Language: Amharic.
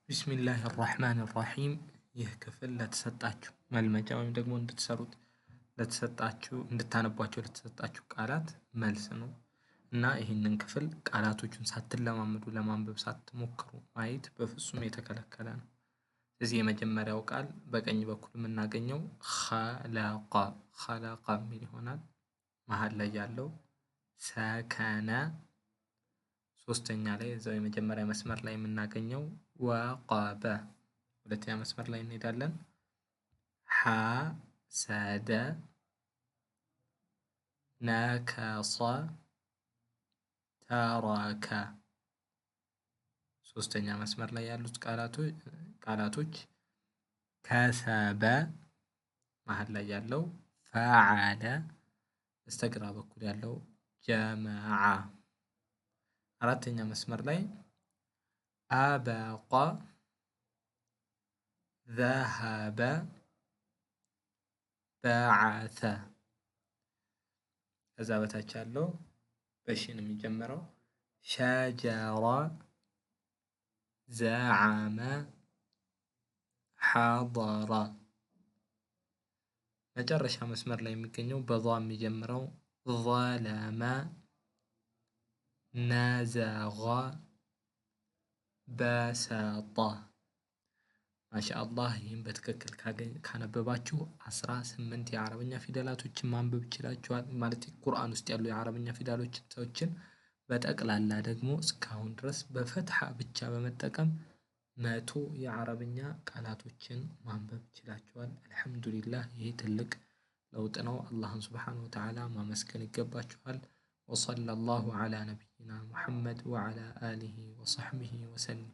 ቢስሚላሂ ራህማን ራሂም። ይህ ክፍል ለተሰጣችሁ መልመጃ ወይም ደግሞ እንድትሰሩት ለተሰጣችሁ እንድታነቧቸው ለተሰጣችሁ ቃላት መልስ ነው እና ይህንን ክፍል ቃላቶቹን ሳትለማመዱ ለማንበብ ሳትሞክሩ ማየት በፍጹም የተከለከለ ነው። እዚህ የመጀመሪያው ቃል በቀኝ በኩል የምናገኘው ኸለቀ የሚል ይሆናል። መሀል ላይ ያለው ሰከነ፣ ሶስተኛ ላይ እዛው የመጀመሪያ መስመር ላይ የምናገኘው ወቀበ። ሁለተኛ መስመር ላይ እንሄዳለን። ሐሰደ፣ ነከሰ፣ ተረከ። ሶስተኛ መስመር ላይ ያሉት ቃላቶች ከሰበ፣ መሀል ላይ ያለው ፈዓለ፣ በስተግራ በኩል ያለው ጀመዐ። አራተኛ መስመር ላይ አበቀ፣ ዘሀበ፣ በዐሰ። ከዛ በታች ያለው በሺን የሚጀምረው ሸጀረ፣ ዘዐመ፣ ሐضረ። መጨረሻ መስመር ላይ የሚገኘው በዟ የሚጀምረው ظለመ፣ ነዘገ፣ በሰጠ። ማሻአላህ ይህን በትክክል ካነበባችሁ 18 የአረብኛ ፊደላቶችን ማንበብ ይችላችኋል። ማለት ቁርአን ውስጥ ያሉ የአረብኛ ፊደሎችን በጠቅላላ ደግሞ እስካሁን ድረስ በፈትሐ ብቻ በመጠቀም 100 የአረብኛ ቃላቶችን ማንበብ ይችላችኋል። አልሐምዱሊላህ ይሄ ትልቅ ለውጥ ነው። አላህን ሱብሓነሁ ወተዓላ ማመስገን ይገባችኋል። ወሰለላሁ ዐላ ነቢይና ሙሐመድ ወዐላ አሊሂ ወሰሕቢሂ ወሰለም።